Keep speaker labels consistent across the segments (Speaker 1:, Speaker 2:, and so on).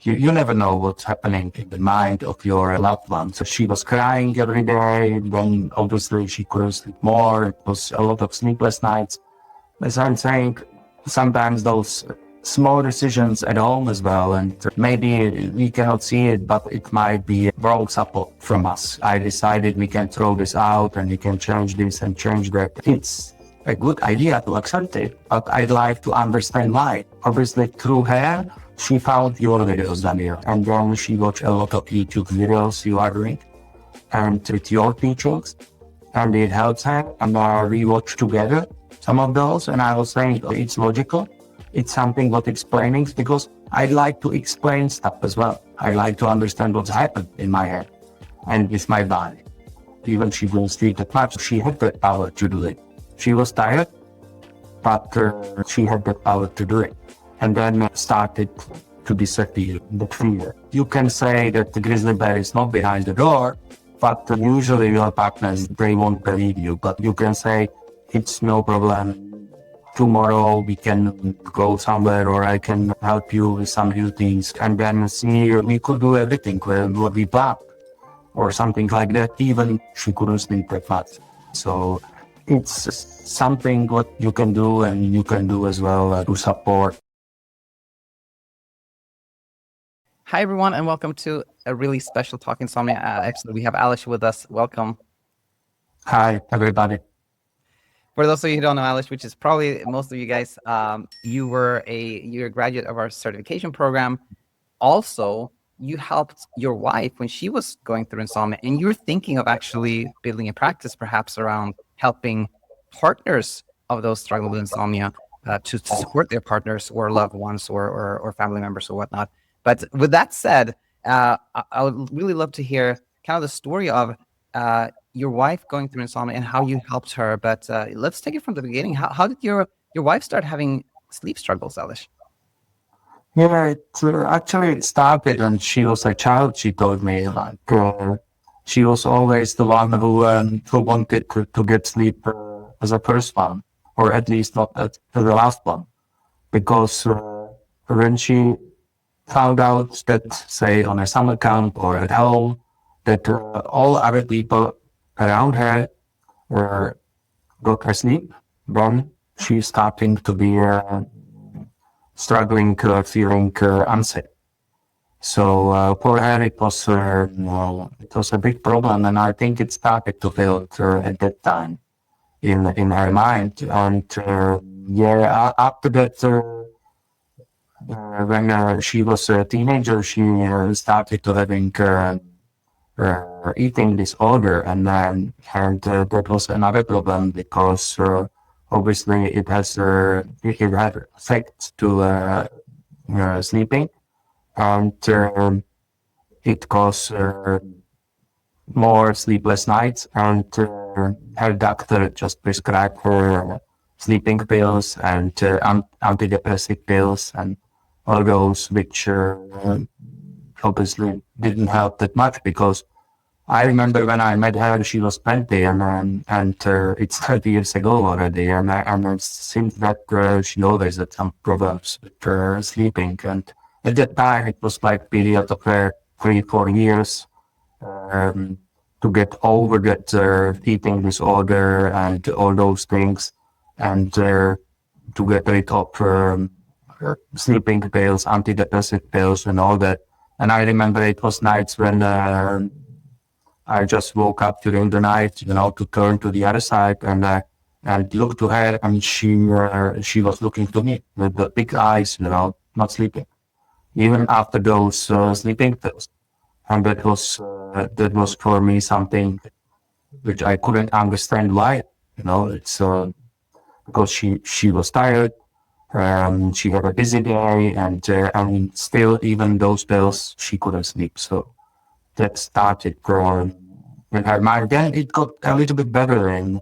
Speaker 1: You never know what's happening in the mind of your loved one. So she was crying every day. Then obviously she couldn't sleep more. It was a lot of sleepless nights. As I'm saying, sometimes those small decisions at home as well, and maybe we cannot see it, but it might be wrong support from us. I decided we can throw this out and we can change this and change that. It's a good idea to accept it, but I'd like to understand why. Obviously through her, she found your videos, Damir, and then she watched a lot of YouTube videos you are doing and with your teachings, and it helps her, and we watched together some of those, and I was saying it's logical. It's something worth explaining, because I like to explain stuff as well. I like to understand what's happened in my head and with my body. Even she didn't sleep that much, she had the power to do it. She was tired, but she had the power to do it. And then started to disappear, the fear. You can say that the grizzly bear is not behind the door, but usually your partners, they won't believe you. But you can say, it's no problem. Tomorrow we can go somewhere, or I can help you with some new things. And then see, we could do everything what we planned, or something like that. Even she couldn't sleep that much. So it's something what you can do, and you can do as well to support.
Speaker 2: Hi, everyone, and welcome to a really special Talk Insomnia. Actually, we have Aleš with us. Welcome.
Speaker 1: Hi, everybody.
Speaker 2: For those of you who don't know Aleš, which is probably most of you guys, you're a graduate of our certification program. Also, you helped your wife when she was going through insomnia, and you're thinking of actually building a practice perhaps around helping partners of those struggling with insomnia to support their partners or loved ones or family members or whatnot. But with that said, I would really love to hear kind of the story of your wife going through insomnia and how you helped her. But let's take it from the beginning. How did your wife start having sleep struggles, Aleš?
Speaker 1: Yeah, it started when she was a child. She told me, like, she was always the one who wanted to get sleep as a first one, or at least not as the last one, because when she found out that, say, on a summer camp or at home, that all other people around her got her sleep, then she's starting to be struggling, feeling unsafe. So for her, it was a big problem, and I think it started to build at that time in her mind. And after that, when she was a teenager, she started to having eating disorder, and that was another problem, because obviously it had effects to sleeping, and it caused more sleepless nights, and her doctor just prescribed her sleeping pills and antidepressant pills and all those, which obviously didn't help that much, because I remember when I met her, she was 20, and it's 30 years ago already, and since that she always had some problems with her sleeping. And at that time, it was like period of 3-4 years to get over that eating disorder and all those things, and to get rid of sleeping pills, antidepressant pills, and all that. And I remember it was nights when I just woke up during the night, to turn to the other side and look to her, and she was looking to me with the big eyes, not sleeping, even after those sleeping pills. And that was for me something which I couldn't understand why. It's because she was tired. She had a busy day, and still, even those pills, she couldn't sleep. So that started growing in her mind. Then it got a little bit better, and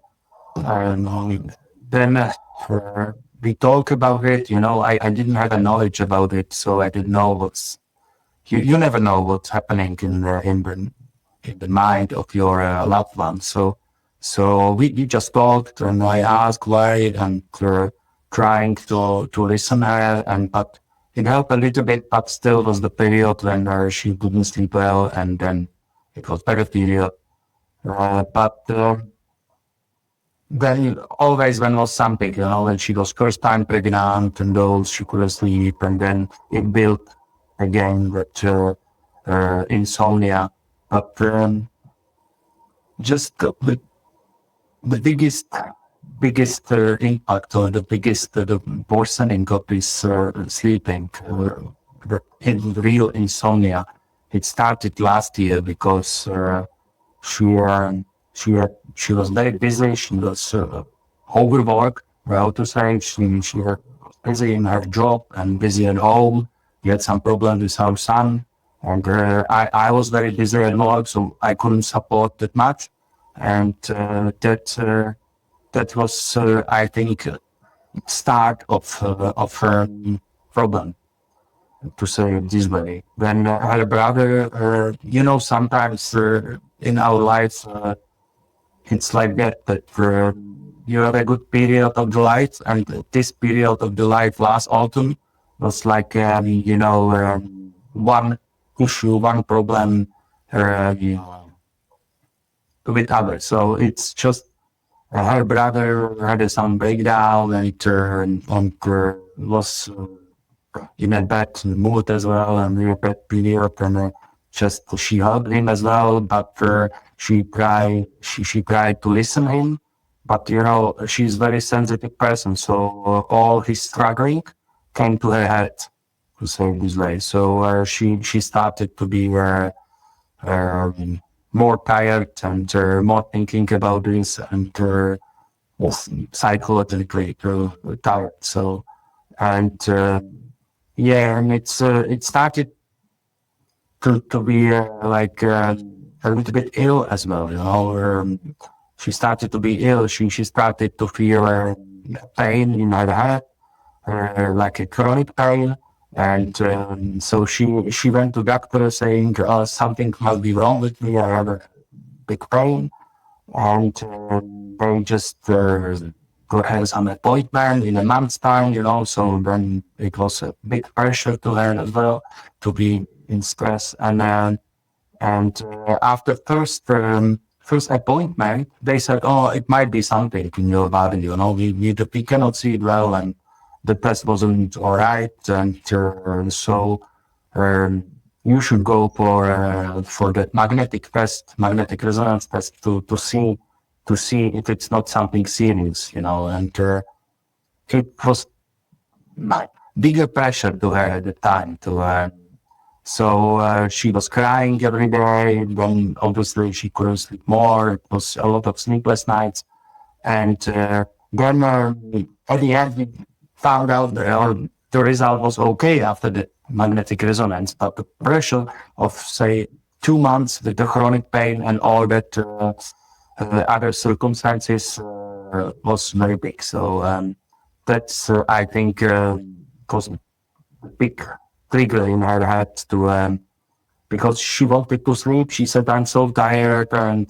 Speaker 1: then we talked about it. I didn't have a knowledge about it, so I didn't know you never know what's happening in the mind of your loved one. So we just talked, and I asked why, and trying to listen her, but it helped a little bit, but still was the period when she couldn't sleep well, and then it was better period. But then always when was something, when she was first time pregnant and those, she couldn't sleep, and then it built again with insomnia. But just the biggest impact, or the biggest the worsening of this sleeping in real insomnia. It started last year because she she was very busy. She was overworked. Well, to say she was busy in her job and busy at home. We had some problems with our son, and I was very busy at work, so I couldn't support that much, and that was I think start of her problem, to say it this way. When her brother, sometimes in our lives, it's like that you have a good period of the life, and this period of the life last autumn was like, one issue, one problem with others. So it's just her brother had some breakdown, and was in a bad mood as well, and in a bad period, and just she helped him as well, but she tried to listen to him, but she's a very sensitive person, so all his struggling came to her head, to say it this way. So she started to be more tired and more thinking about this, and was psychologically tired. So, and and it started to be like a little bit ill as well. She started to be ill. She started to feel pain in her head, like a chronic pain. And so she went to doctor saying something must be wrong with me. I have a big pain, and they just go have some appointment in a month's time. So then it was a big pressure to her as well, to be in stress. And after first appointment, they said, "Oh, it might be something in your body. We cannot see it well, and the test wasn't all right, and so you should go for the magnetic resonance test to see if it's not something serious, And it was bigger pressure to her at the time to. So she was crying every day. Then obviously she couldn't sleep more. It was a lot of sleepless nights, and then at the end we found out that the result was okay after the magnetic resonance, but the pressure of, say, 2 months with the chronic pain and all that other circumstances was very big. So that's, I think, was a big trigger in her head to, because she wanted to sleep. She said, "I'm so tired," and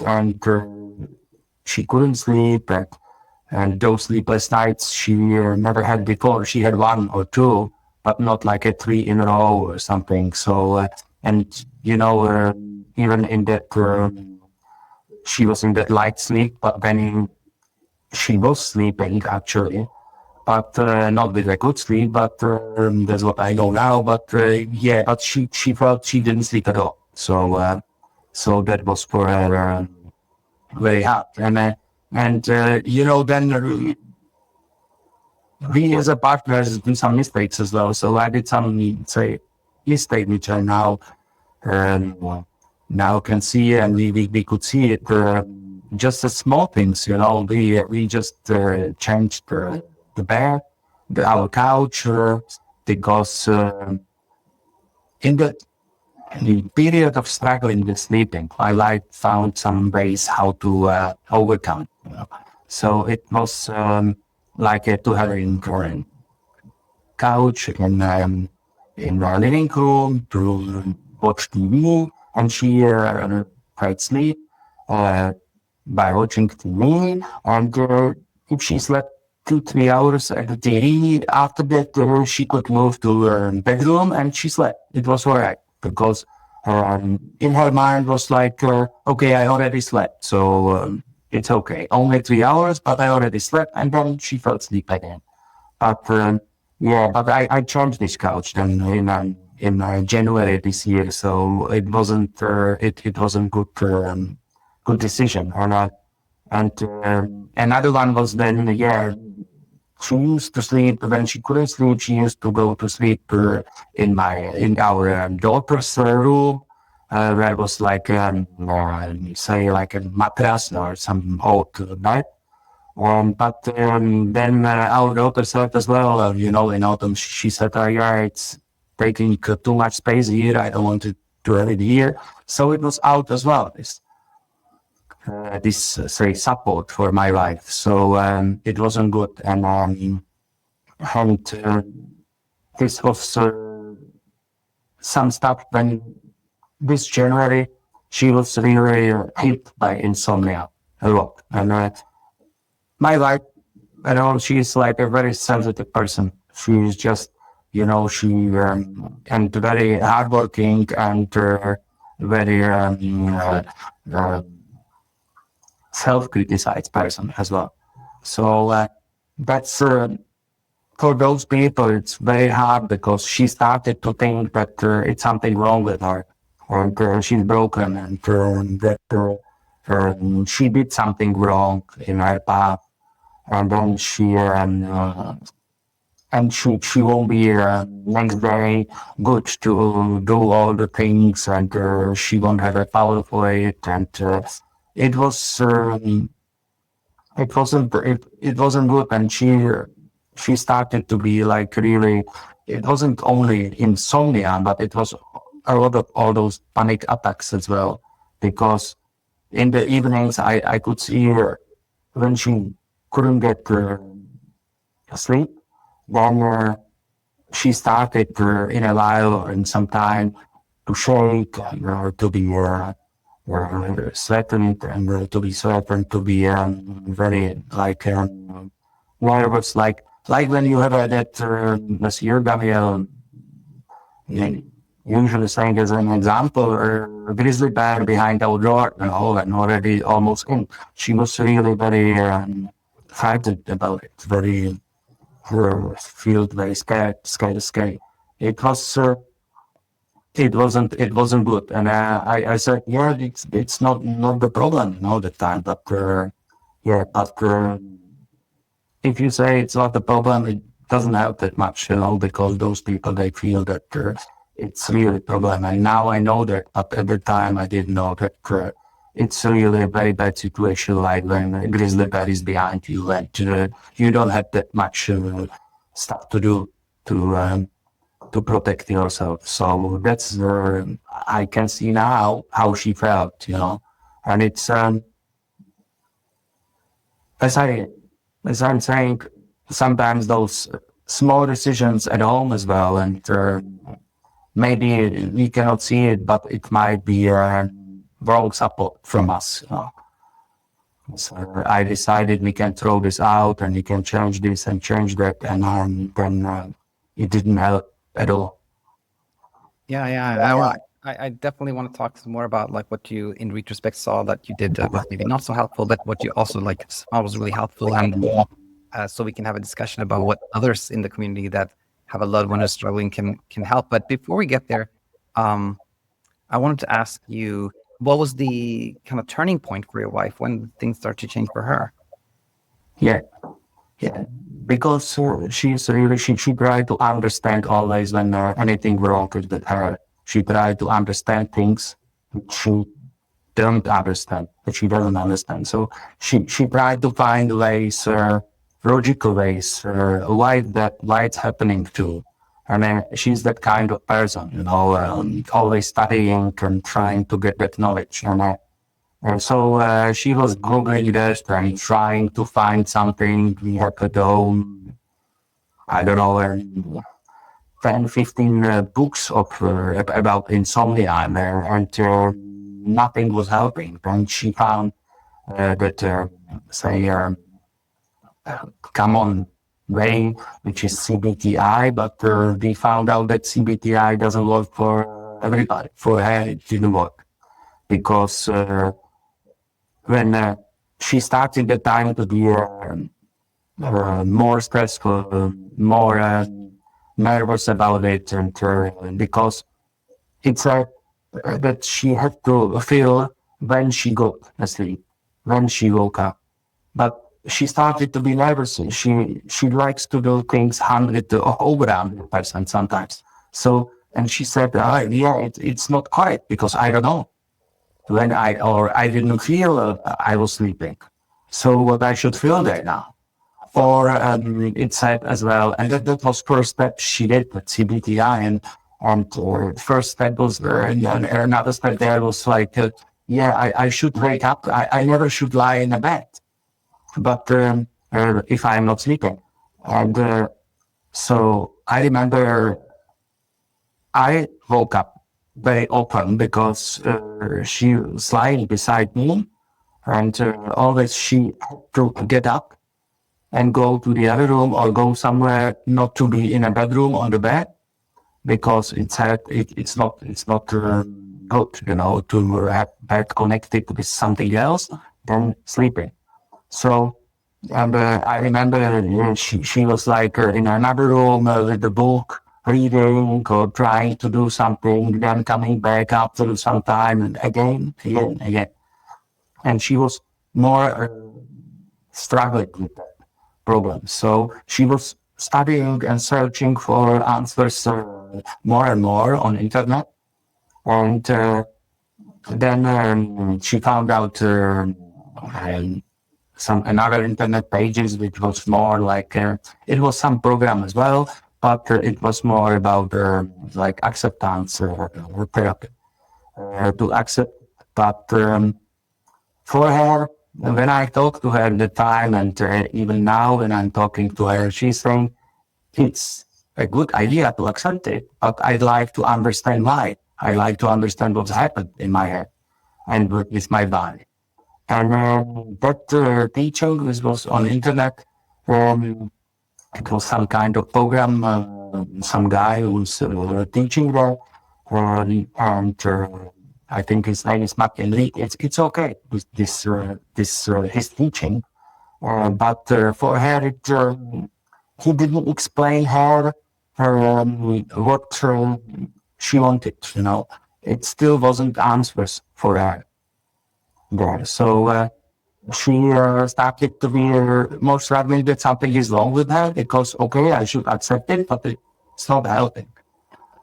Speaker 1: she couldn't sleep. And those sleepless nights she never had before. She had 1 or 2, but not like a 3 in a row or something. So, even in that, she was in that light sleep, but when she was sleeping actually, but not with a good sleep, but that's what I know now. But but she felt she didn't sleep at all. So that was for her very hard. And then we as a partners do some mistakes as well. So I did some, say, mistake which I now can see, and we could see it. Just the small things, we just changed the bed, our couch, because in the period of struggling with sleeping, I found some ways how to overcome. So it was to have in current couch in our living room to watch TV, and she tried sleep by watching TV. And if she slept 2-3 hours at the TV. After that, she could move to her bedroom and she slept. It was all right because in her mind was like, okay, I already slept, so it's okay. Only 3 hours, but I already slept, and then she fell asleep again. But but I changed this couch then in January this year, so it wasn't it wasn't good decision or not. And another one was then she used to sleep when she couldn't sleep. She used to go to sleep in our daughter's room, where was like say like a mattress or some old bed. But then our daughter said as well, in autumn, she said, yeah, it's taking too much space here. I don't want to have it here. So it was out as well, this say, support for my wife. So it wasn't good. And this was some stuff when this January, she was really hit by insomnia a lot. And my wife, she's like a very sensitive person. She's just, she and very hardworking and very self-criticized person as well. So that's for those people, it's very hard because she started to think that it's something wrong with her, or she's broken, and that she did something wrong in her path, and then she won't be next day good to do all the things, and she won't have a power for it, and it was it wasn't good, and she started to be like really. It wasn't only insomnia, but it was a lot of all those panic attacks as well, because in the evenings I could see her when she couldn't get sleep, then she started in a while or in some time to shake or to be threatened and to be threatened to be very like nervous, like when you have that year, Gabriel, usually saying as an example, a grizzly bear behind our door, and already almost in. She was really very frightened about it, very feel very scared. It was it wasn't good, and I said, yeah, it's not the problem all the time, but if you say it's not the problem, it doesn't help that much, because those people, they feel that it's really a problem. And now I know that, but at the time I didn't know that it's really a very bad situation, like when a grizzly bear is behind you and you don't have that much stuff to do to protect yourself. So that's I can see now how she felt, and it's as I'm saying, sometimes those small decisions at home as well, and maybe we cannot see it, but it might be wrong support from us. So I decided we can throw this out and we can change this and change that, and then it didn't help at all.
Speaker 2: Yeah. I definitely want to talk some more about like what you in retrospect saw that you did was maybe not so helpful, but what you also like saw was really helpful, and so we can have a discussion about what others in the community that have a loved one who's struggling can help. But before we get there, I wanted to ask you, what was the kind of turning point for your wife when things start to change for her?
Speaker 1: Yeah, because she's really she tried to understand always when anything wrong with her. She tried to understand things which she don't understand, that she doesn't understand. So she tried to find ways, logical ways, why it's happening too. I mean, she's that kind of person, always studying and trying to get that knowledge. And so she was googling this and trying to find something. We had to do, I don't know, 10, 15 books about insomnia, and nothing was helping. And she found that, say, common way, which is CBT-I, but we found out that CBT-I doesn't work for everybody. For her, it didn't work because when she started the time to be more stressful, more nervous about it, and because it's that she had to feel when she got asleep, when she woke up. But she started to be nervous. She likes to do things 100 or over 100% sometimes. So, and she said, yeah, it's not quite because I don't know when I didn't feel I was sleeping. So what I should feel there now. Or it said as well, and that was first step she did with CBT-I, and first step was and another step there was like, yeah, I should wake up. I never should lie in a bed, but if I'm not sleeping, and so I remember I woke up very often because she was lying beside me, and always she had to get up and go to the other room or go somewhere not to be in a bedroom on the bed because it's not good, to have bed connected with something else than sleeping. So and I remember she was like in another room with the book reading or trying to do something, then coming back after some time and again. And she was more struggling with that problem. So she was studying and searching for answers more and more on internet. And then she found out some another internet pages, which was more like, it was some program as well, but it was more about like acceptance or therapy to accept. But for her, when I talked to her at the time, and even now when I'm talking to her, she's saying it's a good idea to accept it, but I'd like to understand why. I like to understand what's happened in my head and with my body. And that teaching was on internet. It was some kind of program, some guy who was teaching there, and I think his name is Martin Lee. It's okay with this his teaching, but for her he didn't explain her what she wanted. It still wasn't answers for her there. So she started to be more struggling that something is wrong with her because, okay, I should accept it, but it's not helping.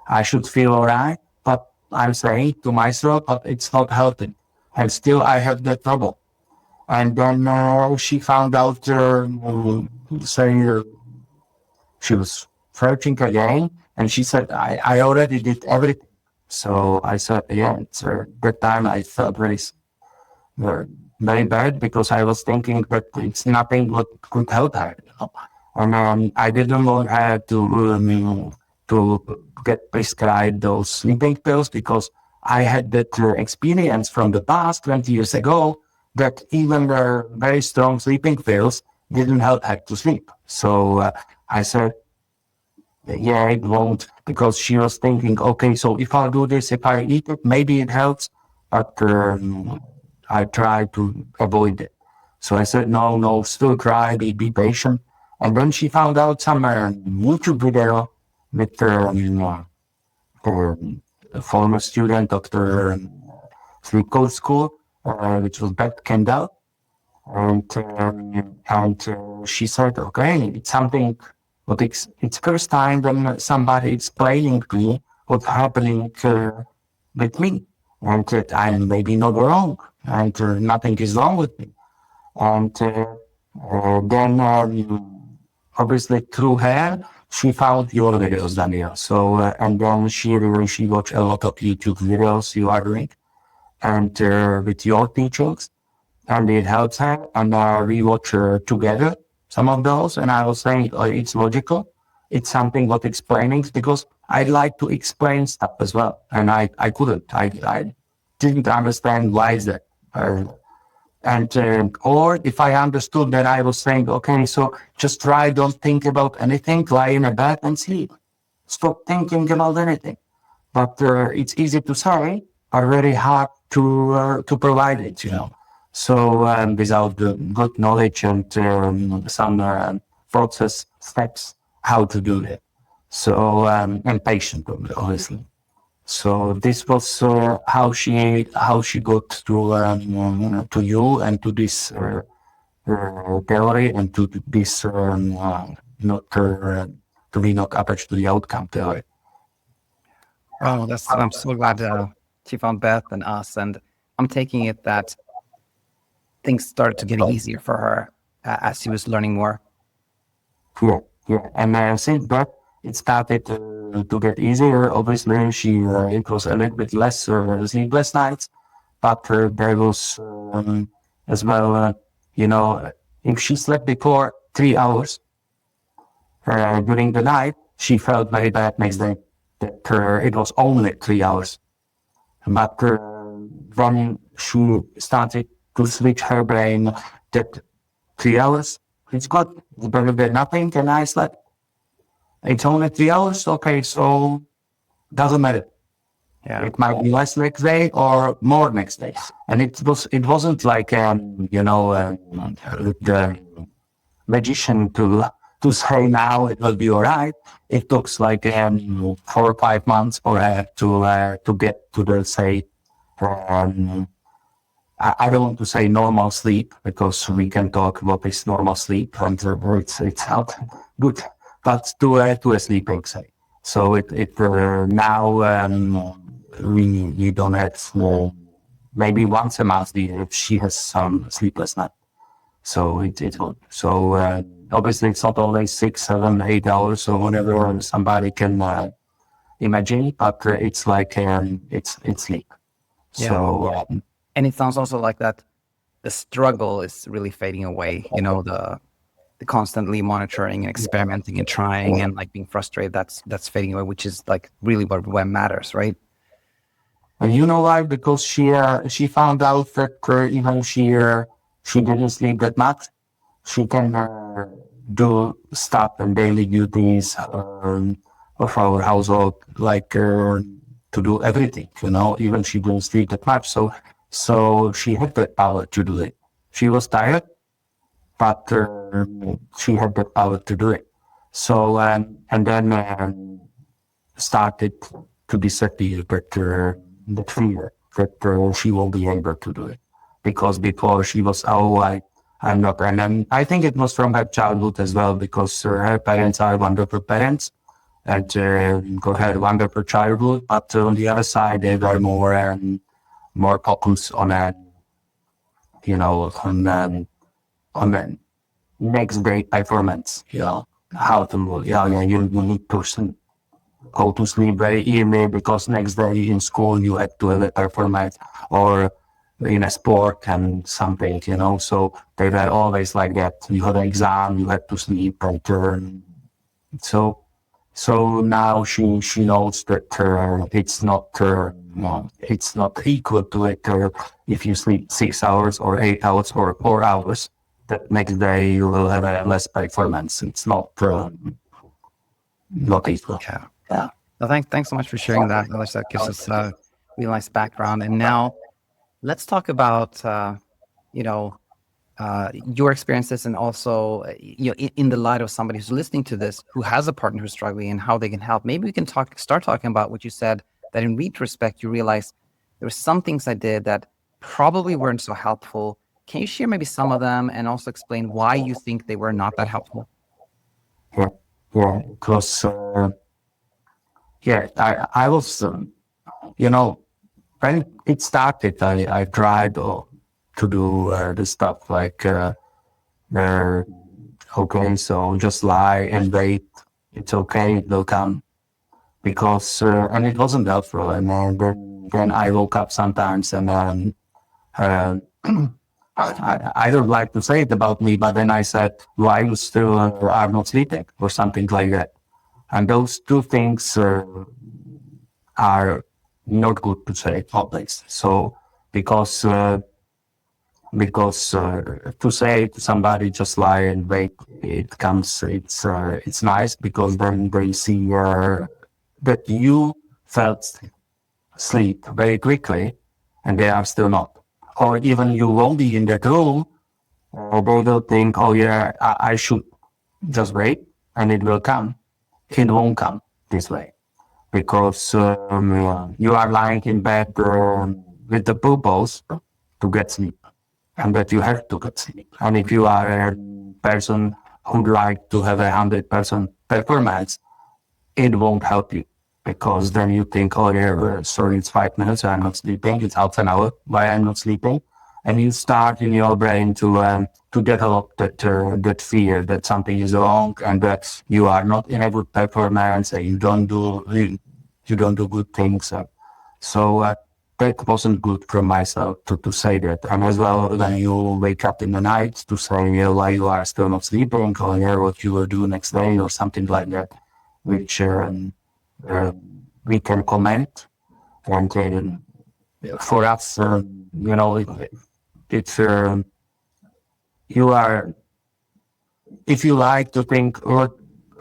Speaker 1: I should feel all right, but I'm saying to myself, but it's not helping. And still I have that trouble. And then she found out, saying she was searching again, and she said, I already did everything. So I said, yeah, it's that time I felt very bad because I was thinking that it's nothing what could help her. And I didn't want her to get prescribed those sleeping pills because I had that experience from the past 20 years ago that even very strong sleeping pills didn't help her to sleep. So I said, yeah, it won't, because she was thinking, okay, so if I do this, if I eat it, maybe it helps, but I try to avoid it. So I said, no, still try, be patient. And when she found out some YouTube video with a former student of the sleep coach school, which was Beth Kendall, and she said, okay, it's something, but it's first time when somebody explaining to me what's happening with me, and that I'm maybe not wrong, and nothing is wrong with me. And then obviously through her, she found your videos, Daniel. So, and then she watched a lot of YouTube videos you are doing, and with your teachings, and it helps her. And we watch together some of those, and I was saying it's logical. It's something what explaining, because I like to explain stuff as well, and I couldn't. I didn't understand why is that. And or if I understood, then I was saying, okay, so just try, don't think about anything, lie in a bed and sleep. Stop thinking about anything. But it's easy to say, but very hard to provide it, So without the good knowledge and some process steps how to do it. So and patient, obviously. So this was how she got to you and to this theory and to this not to be not attached to the outcome theory.
Speaker 2: Oh, I'm so glad she found Beth and us, and I'm taking it that things started to get easier for her as she was learning more.
Speaker 1: Yeah. And since that, it started to get easier. Obviously, it was a little bit less sleepless nights, but there was as well, if she slept before 3 hours during the night, she felt very bad next day that it was only 3 hours. But when she started to switch her brain that 3 hours, it's good, better than nothing, and I slept. It's only 3 hours, okay, so doesn't matter.
Speaker 2: Yeah.
Speaker 1: It might be less next day or more next day. And it wasn't like the magician to say now it will be all right. It took like 4 or 5 months for her to get to the say I don't want to say normal sleep because we can talk what is normal sleep and it's not good, but to a sleeping say. So it now we don't have maybe once a month if she has some sleepless night. So it's good. So obviously it's not only 6, 7, 8 hours or whatever somebody can imagine, but it's like it's sleep.
Speaker 2: Yeah.
Speaker 1: So
Speaker 2: And it sounds also like that the struggle is really fading away, the constantly monitoring and experimenting and trying and like being frustrated, that's fading away, which is like really what matters, right?
Speaker 1: and you know why? Because she found out that even she didn't sleep that much. She can do stuff and daily duties of our household, like to do everything. Even she didn't sleep that much, so she had the power to do it. She was tired, but she had the power to do it. So and then started to disappear, but the fear that she won't be able to do it. Because before she was, I'm not. And then I think it was from her childhood as well, because her parents are wonderful parents and had wonderful childhood. But on the other side, they were more focused on, on the next day performance, how to move. You need to go to sleep very early because next day in school you had to have a performance or in a sport and something, so they were always like that. You had an exam, you had to sleep and so now she knows that it's not equal to it if you sleep 6 hours or 8 hours or 4 hours. That next day you will have a less performance. It's not equal.
Speaker 2: Yeah. Well, thanks so much for sharing that, Aleš. That gives us a really nice background. And now let's talk about your experiences, and also in the light of somebody who's listening to this who has a partner who's struggling and how they can help. Maybe we can start talking about what you said, that in retrospect you realize there were some things I did that probably weren't so helpful. Can you share maybe some of them and also explain why you think they were not that helpful?
Speaker 1: Yeah, because I was when it started, I tried to do the stuff like okay, so just lie and wait. It's okay, it will come. Because and it wasn't helpful. And then I woke up sometimes and I don't like to say it about me, but then I said, why you still are not sleeping or something like that. And those two things are not good to say always. So because because to say to somebody just lie and wait, it's nice because then they see that you felt sleep very quickly and they are still not. Or even you won't be in that room, or they will think, oh yeah, I should just wait and it will come. It won't come this way because you are lying in bed with the purpose to get sleep and that you have to get sleep. And if you are a person who'd like to have 100% performance, it won't help you because then you think, oh yeah, sorry, it's 5 minutes, I'm not sleeping. It's half an hour, why I'm not sleeping? And you start in your brain to develop that fear that something is wrong and that you are not in a good performance and you don't do good things. So that wasn't good for myself to say that. And as well, when you wake up in the night to say why you are still not sleeping or what you will do next day or something like that, which we can comment. And for us, it's you are, if you like to think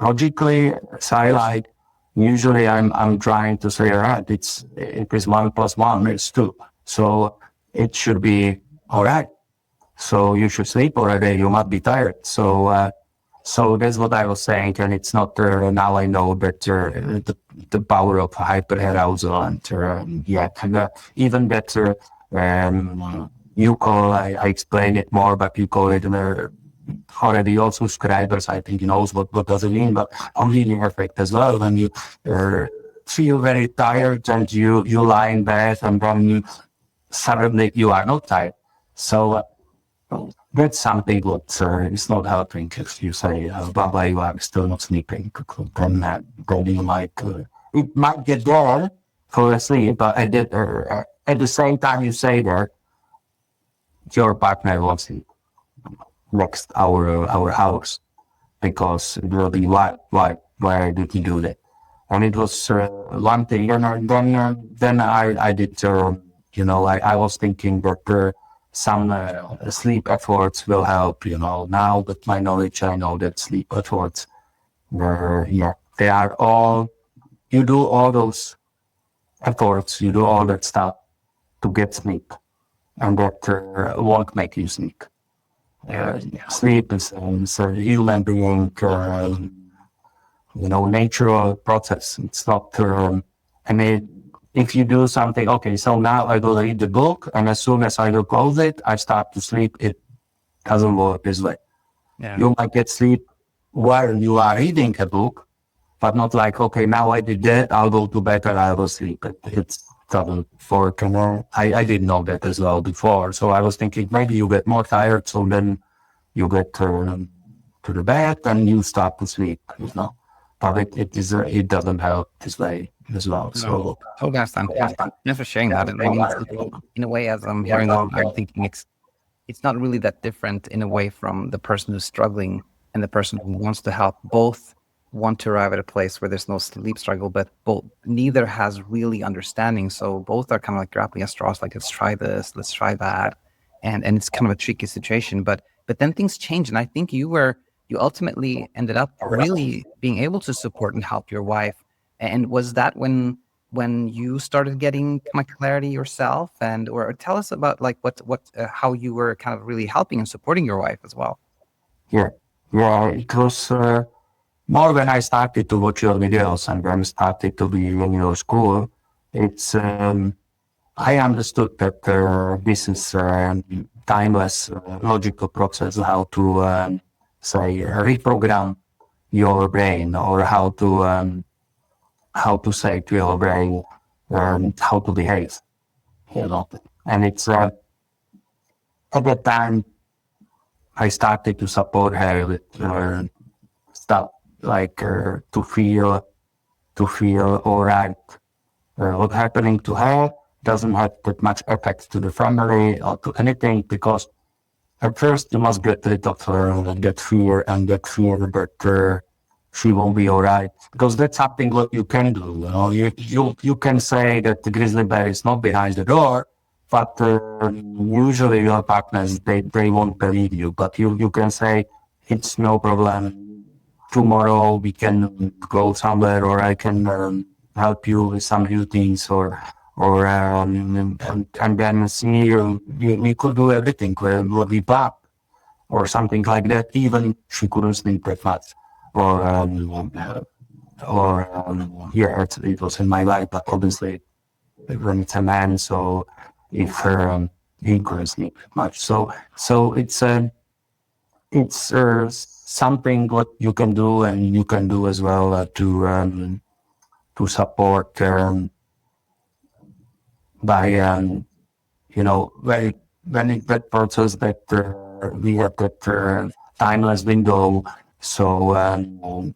Speaker 1: logically, as I like, usually I'm trying to say, all right, it is 1 + 1 is 2. So it should be all right. So you should sleep already. You must be tired. So that's what I was saying. And it's not, now I know that the power of hyperarousal and even better, you call, I explain it more, but you call it already all subscribers, I think, knows what does it mean, but I'm really effect as well when you feel very tired and you lie in bed and then suddenly you are not tired. So that's something what is not helping if you say, Baba, you are still not sleeping. Then you might, it might get there for sleep, but at the same time you say that your partner wants sleep next hours because it will be why did you do that? And it was one thing, and then I did I was thinking that some sleep efforts will help. Now with my knowledge, I know that sleep efforts they are all, you do all those efforts, you do all that stuff to get sleep, and that won't make you sleep. Sleep is a human being, natural process. It's not, if you do something, okay, so now I will read the book, and as soon as I will close it, I start to sleep. It doesn't work this way.
Speaker 2: Yeah.
Speaker 1: You might get sleep while you are reading a book, but not like, okay, now I did that, I'll go to bed and I will sleep. It doesn't work. And I didn't know that as well before. So I was thinking maybe you get more tired, so then you get to the bed and you start to sleep, But it doesn't help this way as well. So
Speaker 2: totally understand. Thanks for sharing that. And I mean, in a way, as I'm hearing that, I'm thinking it's not really that different in a way from the person who's struggling and the person who wants to help. Both want to arrive at a place where there's no sleep struggle, but neither has really understanding. So both are kind of like grappling at straws, like let's try this, let's try that, and it's kind of a tricky situation. But then things change, and I think you ultimately ended up really being able to support and help your wife. And was that when you started getting kind of clarity yourself, or tell us about like how you were kind of really helping and supporting your wife as well?
Speaker 1: Yeah, it was more when I started to watch your videos and when I started to be in your school. It's I understood that this is timeless, logical process how to say reprogram your brain, or how to say to your brain how to behave, And it's at that time I started to support her with stuff like to feel all right. What's happening to her doesn't have that much effect to the family or to anything, because at first you must get rid of her and get fear that she won't be all right, because that's something what you can do. You can say that the grizzly bear is not behind the door but usually your partners, they won't believe you, but you can say, it's no problem. Tomorrow we can go somewhere, or I can help you with some new things, or and then see we could do everything what we planned, or something like that. Even she couldn't sleep that much, or yeah, it was in my life, but obviously when it's a man, so if he couldn't sleep much, so it's something what you can do, and you can do as well to support by when that process that we have that timeless window. So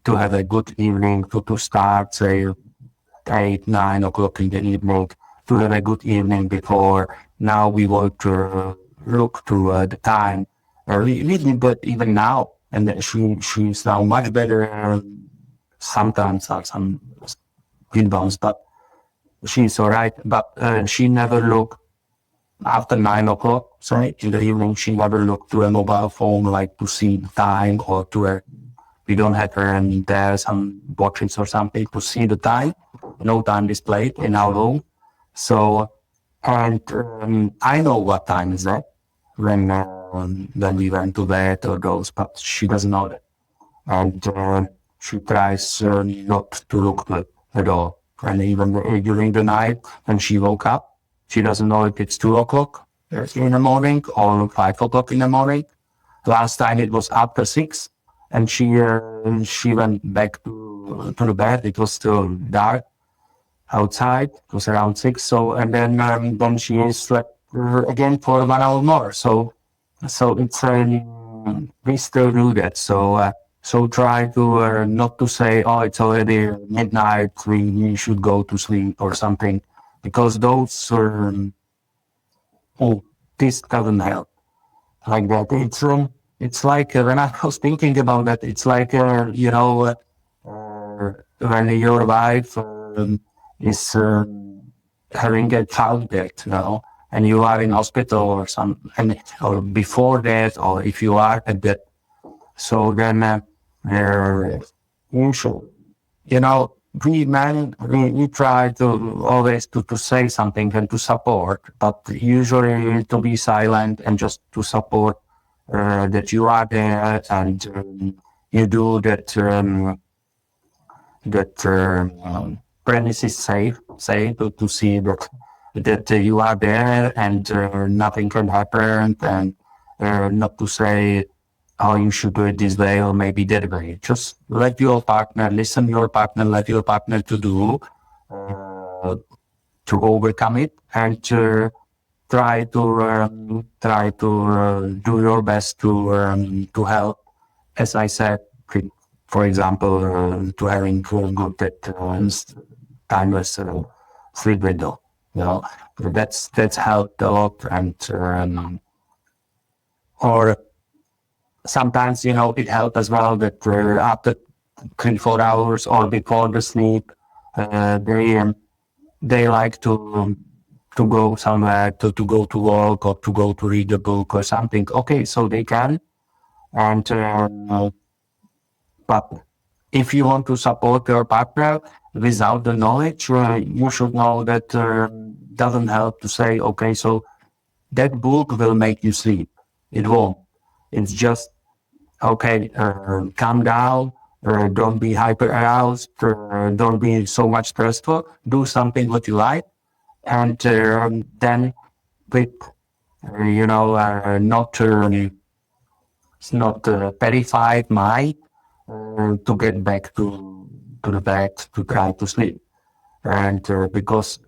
Speaker 1: to have a good evening to start, say 8, 9 o'clock in the evening, to have a good evening before. Now we want to look to the time. We did that even now, and she's now much better. Sometimes are some rebounds, but she's all right. But she never looked after 9 o'clock. So in the evening, she never looked to a mobile phone, like to see the time, or to a. We don't have her and there some watches or something to see the time. No time displayed in our room. So, and I know what time is that when we went to bed or those, but she doesn't know that. And she tries not to look at all. And even during the night when she woke up, she doesn't know if it's 2 o'clock in the morning or 5 o'clock in the morning. Last time it was after 6, and she went back to the bed. It was still dark outside. It was around 6. So, and then she slept again for 1 hour more. So it's we still do that. So try to not to say, oh, it's already midnight, we should go to sleep or something, because those this doesn't help like that. It's like when I was thinking about that, it's like when your wife is having a child death, and you are in hospital or or before that, or if you are at that, so then you should, we men, we try to always to say something and to support, but usually to be silent and just to support that you are there, and you do that premise is safe, to see that you are there, and nothing can happen, and not to say, oh, you should do it this way or maybe that way. Just let your partner listen. Your partner let your partner to do to overcome it, and try to do your best to help. As I said, for example, to having good that timeless sleep window. That's helped a lot, and or sometimes it helps as well that after 3-4 hours or before the sleep, they like to go somewhere, to go to work, or to go to read a book or something. Okay, so they can, and but if you want to support your partner without the knowledge, you should know that doesn't help to say, okay, so that book will make you sleep. It won't. It's just, okay, calm down, don't be hyper aroused, don't be so much stressful, do something what you like, and then with, not terrified mind, to get back to the bed to try to sleep. And because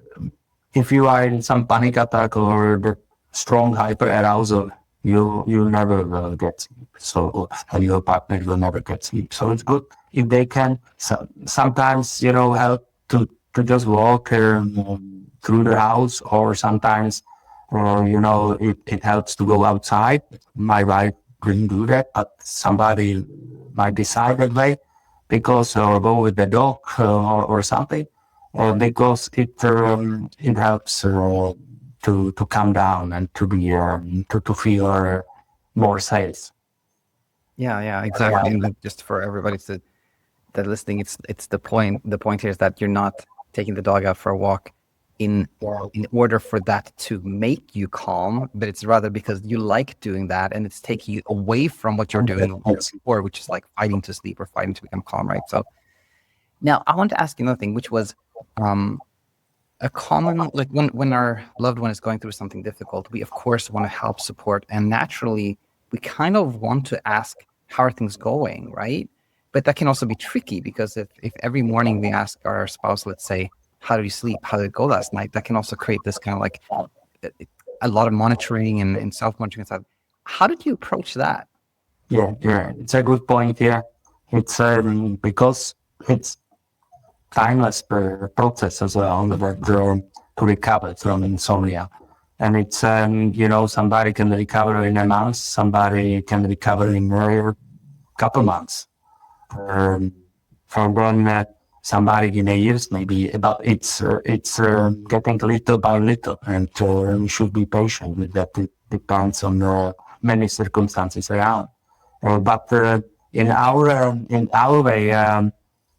Speaker 1: if you are in some panic attack or the strong hyper arousal, you never will get sleep. So, and your partner will never get sleep. So it's good if they can sometimes, help to just walk through the house, or sometimes, it helps to go outside. My wife couldn't do that, but somebody might decide that way, because, or go with the dog or something, because it helps to calm down and to be to feel more safe.
Speaker 2: Yeah, exactly. And just for everybody that listening, it's the point. The point here is that you're not taking the dog out for a walk in order for that to make you calm, but it's rather because you like doing that, and it's taking you away from what you're doing before, which is like fighting to sleep or fighting to become calm, right? So now I want to ask you another thing, which was a common, like when our loved one is going through something difficult, we of course want to help support, and naturally we kind of want to ask, how are things going, right? But that can also be tricky, because if every morning we ask our spouse, let's say, how did you sleep, how did it go last night, that can also create this kind of like a lot of monitoring and self-monitoring and stuff. How did you approach that?
Speaker 1: Yeah, it's a good point here. It's because it's timeless process as well to recover from insomnia. And it's, somebody can recover in a month, somebody can recover in a couple months. For then somebody in a years maybe, but it's getting little by little, and we should be patient with that. It depends on many circumstances around. But in our way, yeah,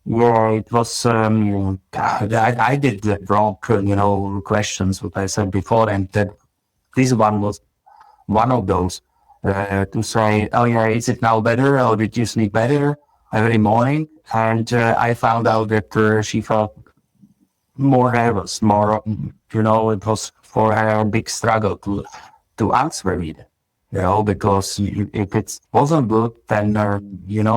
Speaker 1: it was. I did the wrong, questions what I said before, and that this one was one of those to say, oh yeah, is it now better, or did you sleep better every morning? And I found out that she felt more nervous, more, it was for her a big struggle to answer me, because if it wasn't good, then,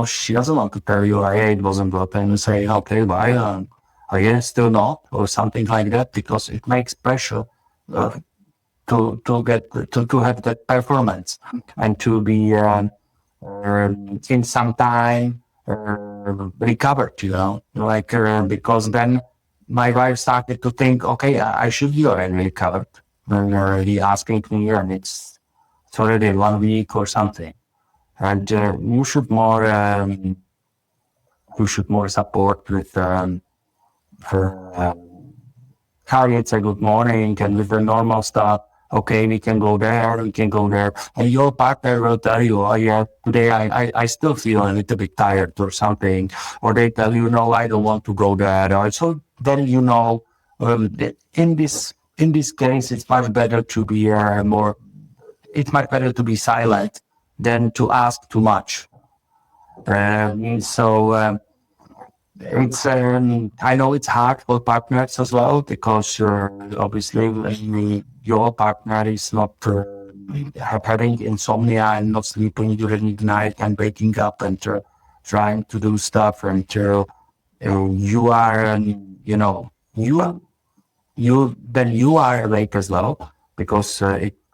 Speaker 1: she doesn't want to tell you, hey, it wasn't good, and say, okay, why, yeah, still not, or something like that, because it makes pressure to get to have that performance and to be in some time recovered, because then my wife started to think, okay, I should be already recovered. And he asking me, and it's already 1 week or something. And you should more support with her. Hi, it's a good morning, and with the normal stuff. Okay, we can go there, and your partner will tell you, oh yeah, today I still feel a little bit tired or something, or they tell you, no, I don't want to go there. Or so then in this case, it's much better to be it's much better to be silent than to ask too much. It's I know it's hard for partners as well, because obviously your partner is not having insomnia and not sleeping during the night and waking up and trying to do stuff, and you are you are awake as well, because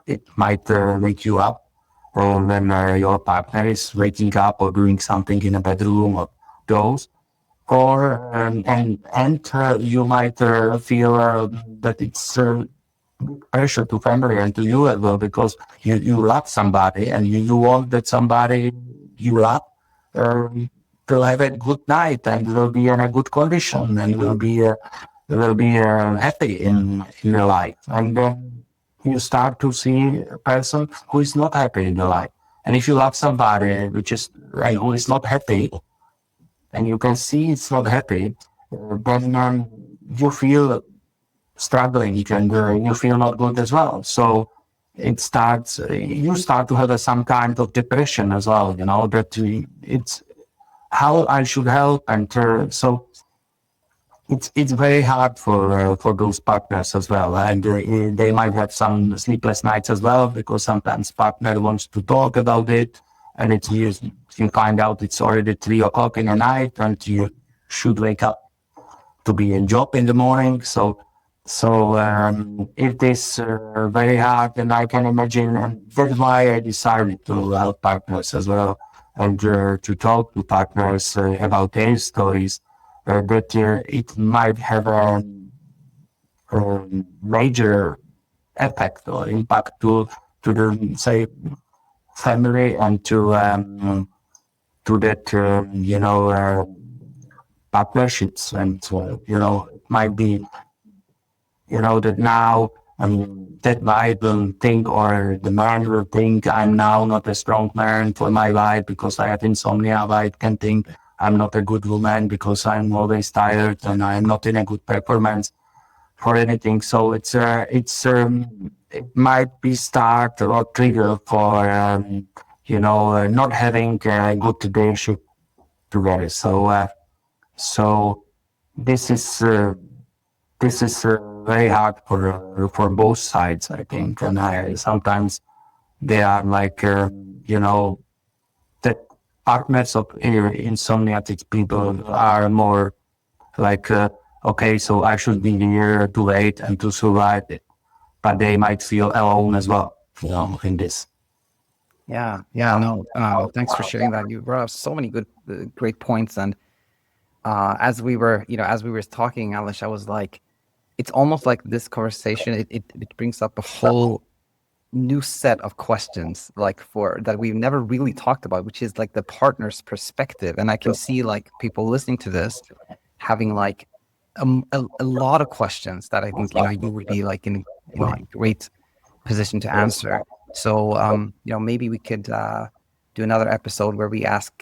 Speaker 1: it might wake you up, or when your partner is waking up or doing something in a bedroom or those. Or and you might feel that it's pressure to family and to you as well, because you love somebody, and you want that somebody you love to have a good night and will be in a good condition and will be happy in your life. And then you start to see a person who is not happy in your life. And if you love somebody who is not happy, and you can see it's not happy, then you feel struggling, and you feel not good as well. So you start to have some kind of depression as well, that it's how I should help. And so it's very hard for those partners as well. And they might have some sleepless nights as well, because sometimes partner wants to talk about it, and you find out it's already 3 o'clock in the night, and you should wake up to be in job in the morning. So it is very hard, and I can imagine, and that's why I decided to help partners as well, and to talk to partners about their stories, that it might have a major effect or impact to the, say, family, and to that partnerships. And it might be that now That wife will think, or the man will think, I'm now not a strong man for my wife because I have insomnia. Wife can think I'm not a good woman because I'm always tired and I'm not in a good performance for anything. So it might be start or trigger for not having a good relationship together. So this is very hard for both sides, I think. And sometimes they are like the partners of insomniatic people are more like okay, so I should be here to wait and to survive it, but they might feel alone as well, in this.
Speaker 2: Yeah, no. Thanks for sharing that. You brought up so many great points. And as we were talking, Aleš, I was like, it's almost like this conversation. It brings up a whole new set of questions, like that we've never really talked about, which is like the partner's perspective. And I can see like people listening to this having like a lot of questions that I think you would be like in a great position to answer. So maybe we could do another episode where we ask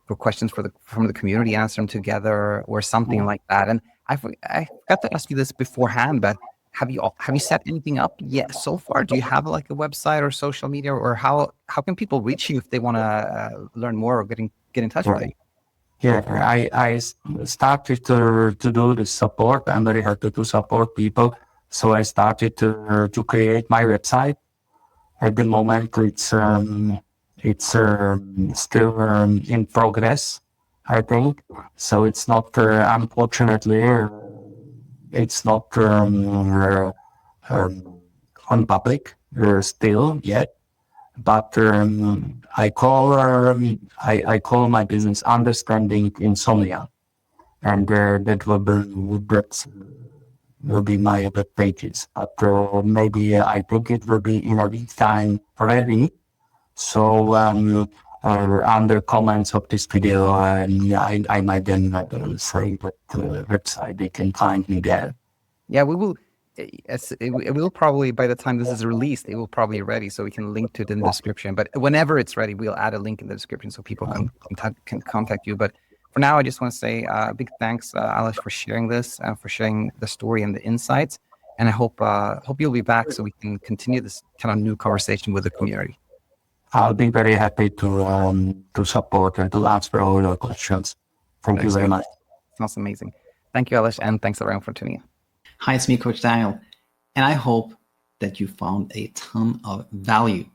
Speaker 2: for questions from the community, answer them together, or something like that. And I forgot to ask you this beforehand, but have you set anything up yet so far? Do you have like a website or social media, or how can people reach you if they want to learn more or get in touch with you?
Speaker 1: Yeah, I started to do the support. I'm very happy to support people. So I started to create my website. At the moment, it's still in progress, I think. So it's not, unfortunately, it's not on public still yet. But I call my business Understanding Insomnia, and that will be my web pages. But maybe I think it will be in a week time ready. So under comments of this video, I might then say what website they can find me there.
Speaker 2: Yeah, we will. It will probably, by the time this is released, it will probably be ready, so we can link to it in the description. But whenever it's ready, we'll add a link in the description so people can contact you. But for now, I just want to say big thanks, Aleš, for sharing this and for sharing the story and the insights. And I hope you'll be back so we can continue this kind of new conversation with the community.
Speaker 1: I'll be very happy to support and to answer all your questions. Thank you very much.
Speaker 2: Sounds amazing. Thank you, Aleš, and thanks everyone for tuning in.
Speaker 3: Hi, it's me, Coach Daniel, and I hope that you found a ton of value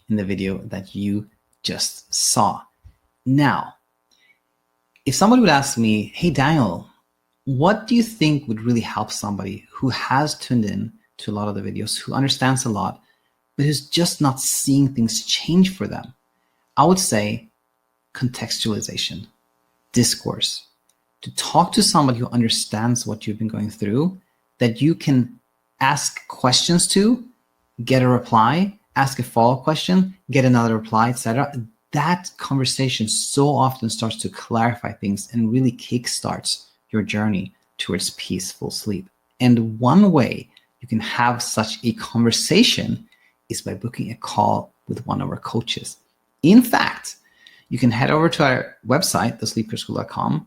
Speaker 3: in the video that you just saw. Now, if somebody would ask me, hey, Daniel, what do you think would really help somebody who has tuned in to a lot of the videos, who understands a lot, but who's just not seeing things change for them? I would say contextualization, discourse, to talk to somebody who understands what you've been going through, that you can ask questions to, get a reply, ask a follow-up question, get another reply, etc. That conversation so often starts to clarify things and really kickstarts your journey towards peaceful sleep. And one way you can have such a conversation is by booking a call with one of our coaches. In fact, you can head over to our website, thesleepcoachschool.com,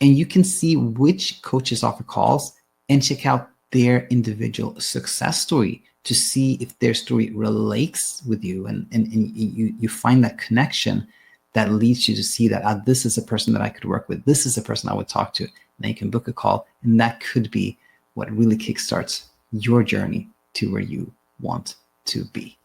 Speaker 3: and you can see which coaches offer calls and check out their individual success story to see if their story relates with you, and you find that connection that leads you to see that this is a person that I could work with, this is a person I would talk to, and then you can book a call, and that could be what really kickstarts your journey to where you want to be.